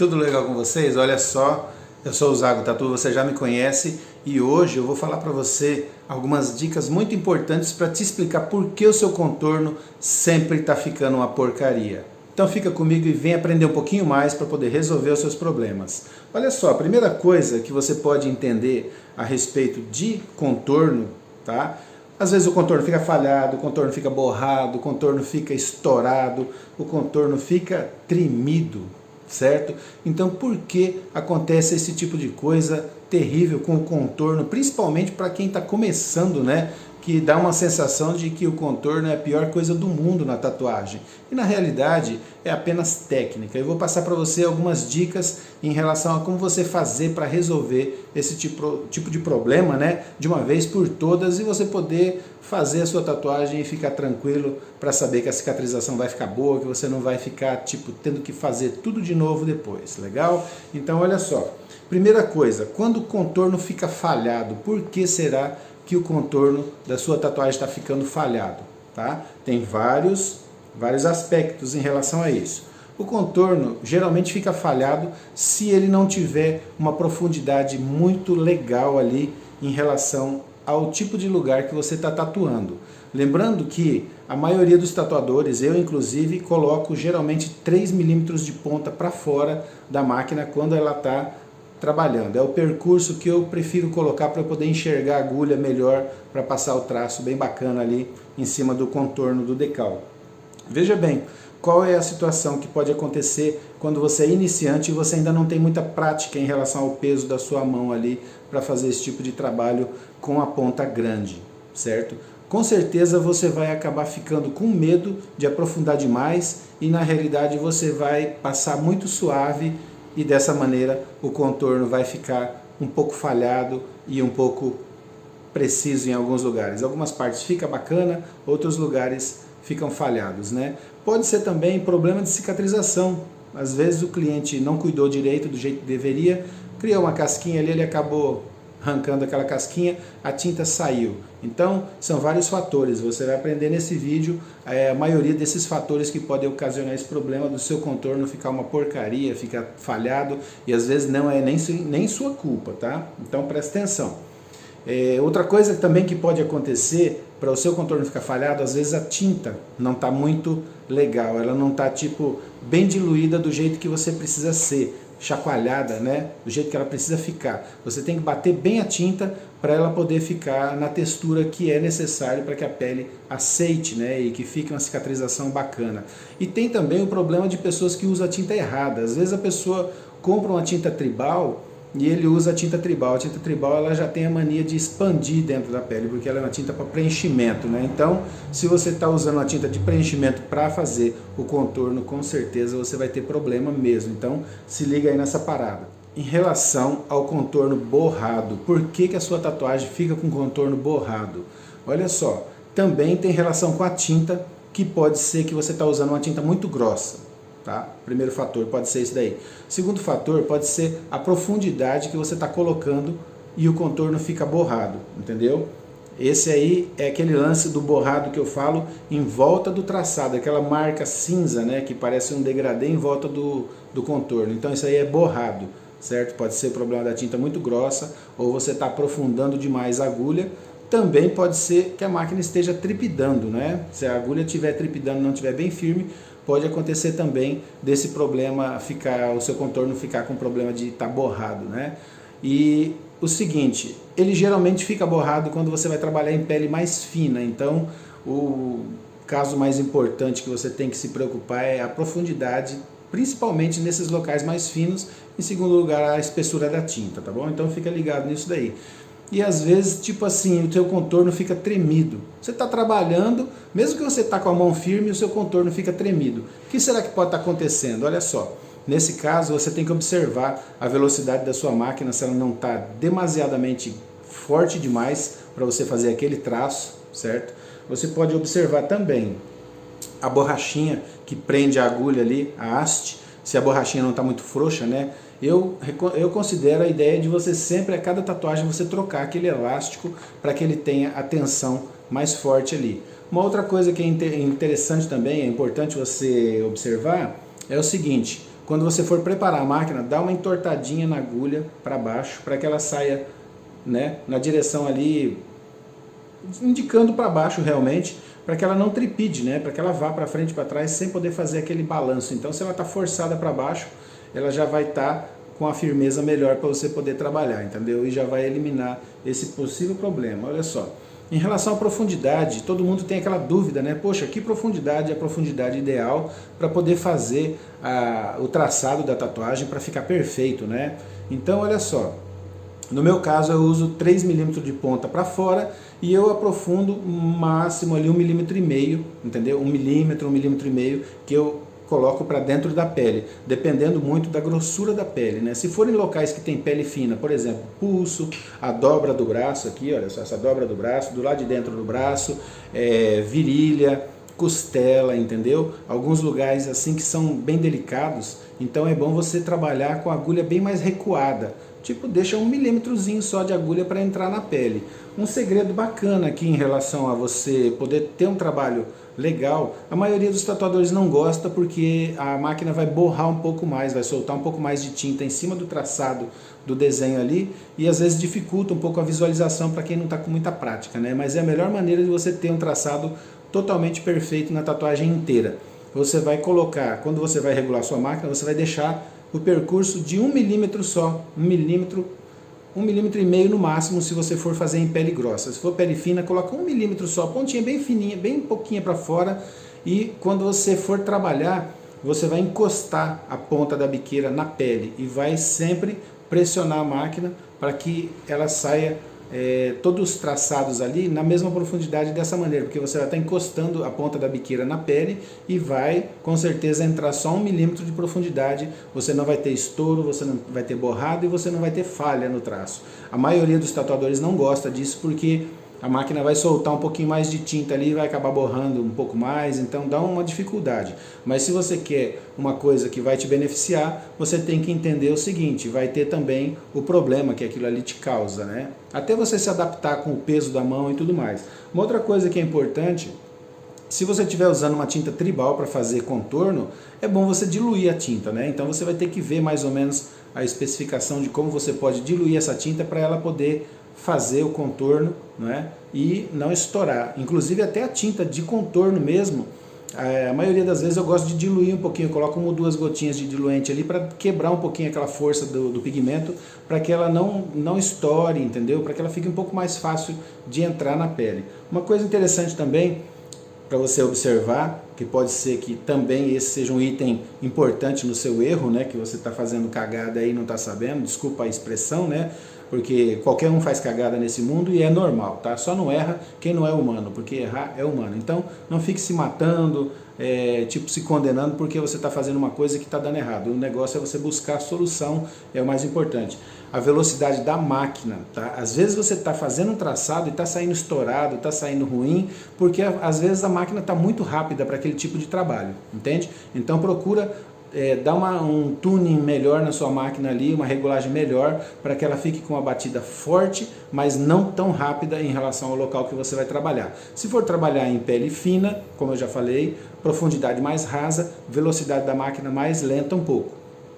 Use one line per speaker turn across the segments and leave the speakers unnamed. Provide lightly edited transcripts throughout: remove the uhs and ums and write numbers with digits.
Tudo legal com vocês? Olha só, eu sou o Zago Tatu, você já me conhece e hoje eu vou falar para você algumas dicas muito importantes para te explicar por que o seu contorno sempre está ficando uma porcaria. Então fica comigo e vem aprender um pouquinho mais para poder resolver os seus problemas. Olha só, a primeira coisa que você pode entender a respeito de contorno, tá? Às vezes o contorno fica falhado, o contorno fica borrado, o contorno fica estourado, o contorno fica tremido, certo? Então por que acontece esse tipo de coisa terrível com o contorno, principalmente para quem está começando, né? Que dá uma sensação de que o contorno é a pior coisa do mundo na tatuagem. E na realidade é apenas técnica. Eu vou passar para você algumas dicas em relação a como você fazer para resolver esse tipo de problema, né? De uma vez por todas e você poder fazer a sua tatuagem e ficar tranquilo para saber que a cicatrização vai ficar boa, que você não vai ficar tendo que fazer tudo de novo depois, legal? Então olha só, primeira coisa, quando o contorno fica falhado, por que será que o contorno da sua tatuagem está ficando falhado, tá? Tem vários aspectos em relação a isso. O contorno geralmente fica falhado se ele não tiver uma profundidade muito legal ali em relação ao tipo de lugar que você está tatuando. Lembrando que a maioria dos tatuadores, eu inclusive, coloco geralmente 3 milímetros de ponta para fora da máquina quando ela está trabalhando. É o percurso que eu prefiro colocar para poder enxergar a agulha melhor, para passar o traço bem bacana ali em cima do contorno do decal. Veja bem, qual é a situação que pode acontecer quando você é iniciante e você ainda não tem muita prática em relação ao peso da sua mão ali para fazer esse tipo de trabalho com a ponta grande, certo? Com certeza você vai acabar ficando com medo de aprofundar demais e na realidade você vai passar muito suave e dessa maneira o contorno vai ficar um pouco falhado e um pouco preciso em alguns lugares. Algumas partes fica bacana, outros lugares ficam falhados, né? Pode ser também problema de cicatrização. Às vezes o cliente não cuidou direito do jeito que deveria, criou uma casquinha ali, ele acabou arrancando aquela casquinha, a tinta saiu. Então, são vários fatores. Você vai aprender nesse vídeo a maioria desses fatores que podem ocasionar esse problema do seu contorno ficar uma porcaria, ficar falhado, e às vezes não é nem sua culpa, tá? Então, presta atenção. Outra coisa também que pode acontecer para o seu contorno ficar falhado, às vezes a tinta não está muito legal, ela não está bem diluída do jeito que você precisa ser, chacoalhada, né? Do jeito que ela precisa ficar. Você tem que bater bem a tinta para ela poder ficar na textura que é necessário para que a pele aceite, né? E que fique uma cicatrização bacana. E tem também o problema de pessoas que usam a tinta errada. Às vezes a pessoa compra uma tinta tribal e ele usa a tinta tribal. A tinta tribal ela já tem a mania de expandir dentro da pele, porque ela é uma tinta para preenchimento, né? Então, se você está usando uma tinta de preenchimento para fazer o contorno, com certeza você vai ter problema mesmo. Então, se liga aí nessa parada. Em relação ao contorno borrado, por que a sua tatuagem fica com contorno borrado? Olha só, também tem relação com a tinta, que pode ser que você está usando uma tinta muito grossa. Tá? Primeiro fator pode ser isso daí. Segundo fator pode ser a profundidade que você está colocando e o contorno fica borrado, entendeu? Esse aí é aquele lance do borrado que eu falo em volta do traçado, aquela marca cinza, né, que parece um degradê em volta do contorno. Então isso aí é borrado, certo? Pode ser problema da tinta muito grossa ou você está aprofundando demais a agulha. Também pode ser que a máquina esteja trepidando, né? Se a agulha estiver trepidando, não estiver bem firme, pode acontecer também desse problema o seu contorno ficar com problema de estar borrado, né? E o seguinte, ele geralmente fica borrado quando você vai trabalhar em pele mais fina. Então, o caso mais importante que você tem que se preocupar é a profundidade, principalmente nesses locais mais finos. Em segundo lugar, a espessura da tinta, tá bom? Então fica ligado nisso daí. E às vezes, o teu contorno fica tremido. Você está trabalhando, mesmo que você está com a mão firme, o seu contorno fica tremido. O que será que pode estar acontecendo? Olha só, nesse caso você tem que observar a velocidade da sua máquina, se ela não está demasiadamente forte demais para você fazer aquele traço, certo? Você pode observar também a borrachinha que prende a agulha ali, a haste, se a borrachinha não está muito frouxa, né? Eu considero a ideia de você sempre, a cada tatuagem, você trocar aquele elástico para que ele tenha a tensão mais forte ali. Uma outra coisa que é interessante também, é importante você observar, é o seguinte: quando você for preparar a máquina, dá uma entortadinha na agulha para baixo, para que ela saia, né, na direção ali, indicando para baixo realmente, para que ela não tripide, né, para que ela vá para frente e para trás sem poder fazer aquele balanço. Então, se ela está forçada para baixo, ela já vai estar com a firmeza melhor para você poder trabalhar, entendeu? E já vai eliminar esse possível problema. Olha só, em relação à profundidade, todo mundo tem aquela dúvida, né? Poxa, que profundidade é a profundidade ideal para poder fazer o traçado da tatuagem para ficar perfeito, né? Então, olha só, no meu caso eu uso 3 milímetros de ponta para fora e eu aprofundo máximo ali 1,5 milímetro, entendeu? 1 milímetro, 1,5 milímetro que eu coloco para dentro da pele, dependendo muito da grossura da pele, né? Se for em locais que tem pele fina, por exemplo, pulso, a dobra do braço aqui, olha só, essa dobra do braço, do lado de dentro do braço, virilha, costela, entendeu? Alguns lugares assim que são bem delicados, então é bom você trabalhar com a agulha bem mais recuada, tipo deixa 1 milímetrozinho só de agulha para entrar na pele. Um segredo bacana aqui em relação a você poder ter um trabalho legal, a maioria dos tatuadores não gosta porque a máquina vai borrar um pouco mais, vai soltar um pouco mais de tinta em cima do traçado do desenho ali e às vezes dificulta um pouco a visualização para quem não está com muita prática, né? Mas é a melhor maneira de você ter um traçado totalmente perfeito na tatuagem inteira. Você vai colocar, quando você vai regular sua máquina, você vai deixar o percurso de 1 milímetro só, 1 milímetro, 1,5 milímetro no máximo se você for fazer em pele grossa. Se for pele fina, coloca 1 milímetro só, pontinha bem fininha, bem pouquinha para fora, e quando você for trabalhar, você vai encostar a ponta da biqueira na pele e vai sempre pressionar a máquina para que ela saia todos os traçados ali na mesma profundidade dessa maneira, porque você vai estar encostando a ponta da biqueira na pele e vai com certeza entrar só 1 milímetro de profundidade, você não vai ter estouro, você não vai ter borrado e você não vai ter falha no traço. A maioria dos tatuadores não gosta disso porque a máquina vai soltar um pouquinho mais de tinta ali e vai acabar borrando um pouco mais, então dá uma dificuldade. Mas se você quer uma coisa que vai te beneficiar, você tem que entender o seguinte, vai ter também o problema que aquilo ali te causa, né? Até você se adaptar com o peso da mão e tudo mais. Uma outra coisa que é importante, se você estiver usando uma tinta tribal para fazer contorno, é bom você diluir a tinta, né? Então você vai ter que ver mais ou menos a especificação de como você pode diluir essa tinta para ela poder fazer o contorno, né, e não estourar. Inclusive até a tinta de contorno mesmo, a maioria das vezes eu gosto de diluir um pouquinho, eu coloco 1 ou 2 gotinhas de diluente ali para quebrar um pouquinho aquela força do pigmento, para que ela não estoure, entendeu? Para que ela fique um pouco mais fácil de entrar na pele. Uma coisa interessante também para você observar, que pode ser que também esse seja um item importante no seu erro, né, que você está fazendo cagada aí e não está sabendo, desculpa a expressão, né, porque qualquer um faz cagada nesse mundo e é normal, tá? Só não erra quem não é humano, porque errar é humano. Então não fique se matando, tipo se condenando porque você está fazendo uma coisa que está dando errado. O negócio é você buscar a solução, é o mais importante. A velocidade da máquina, tá? Às vezes você está fazendo um traçado e está saindo estourado, está saindo ruim, porque às vezes a máquina está muito rápida para aquele tipo de trabalho, entende? Então procura dar um tuning melhor na sua máquina ali, uma regulagem melhor, para que ela fique com uma batida forte, mas não tão rápida em relação ao local que você vai trabalhar. Se for trabalhar em pele fina, como eu já falei, profundidade mais rasa, velocidade da máquina mais lenta um pouco.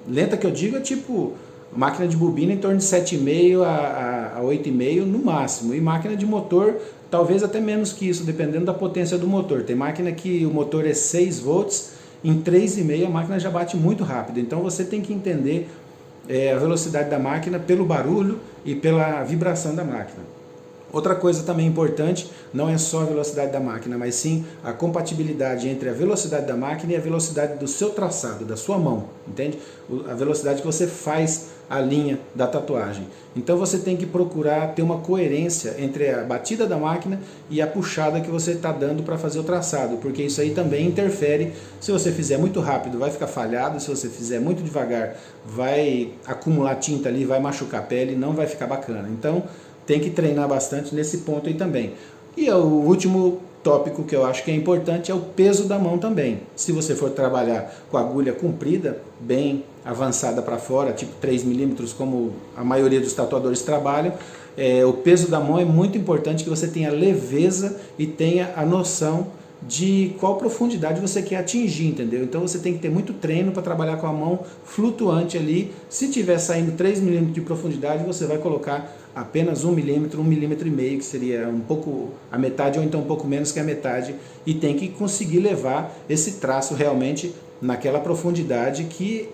Lenta que eu digo é tipo máquina de bobina em torno de 7,5 a 8,5 no máximo, e máquina de motor talvez até menos que isso, dependendo da potência do motor. Tem máquina que o motor é 6 volts, em 3,5 a máquina já bate muito rápido, então você tem que entender a velocidade da máquina pelo barulho e pela vibração da máquina. Outra coisa também importante, não é só a velocidade da máquina, mas sim a compatibilidade entre a velocidade da máquina e a velocidade do seu traçado, da sua mão, entende? A velocidade que você faz a linha da tatuagem. Então você tem que procurar ter uma coerência entre a batida da máquina e a puxada que você está dando para fazer o traçado, porque isso aí também interfere. Se você fizer muito rápido, vai ficar falhado, se você fizer muito devagar, vai acumular tinta ali, vai machucar a pele, não vai ficar bacana. Então tem que treinar bastante nesse ponto aí também. E o último tópico que eu acho que é importante é o peso da mão também. Se você for trabalhar com agulha comprida, bem avançada para fora, tipo 3 milímetros, como a maioria dos tatuadores trabalham, o peso da mão é muito importante, que você tenha leveza e tenha a noção de qual profundidade você quer atingir, entendeu? Então você tem que ter muito treino para trabalhar com a mão flutuante ali. Se tiver saindo 3 milímetros de profundidade, você vai colocar apenas 1 milímetro, 1,5 milímetros, que seria um pouco a metade ou então um pouco menos que a metade, e tem que conseguir levar esse traço realmente naquela profundidade que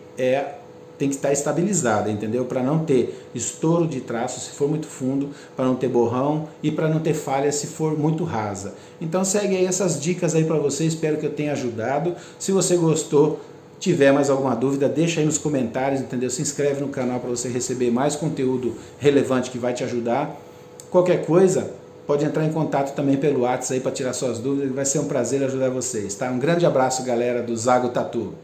tem que estar estabilizada, entendeu? Para não ter estouro de traço se for muito fundo, para não ter borrão e para não ter falha se for muito rasa. Então segue aí essas dicas aí para você, espero que eu tenha ajudado. Se você gostou, tiver mais alguma dúvida, deixa aí nos comentários, entendeu? Se inscreve no canal para você receber mais conteúdo relevante que vai te ajudar. Qualquer coisa, pode entrar em contato também pelo WhatsApp aí para tirar suas dúvidas, vai ser um prazer ajudar vocês, tá? Um grande abraço, galera do Zago Tatu.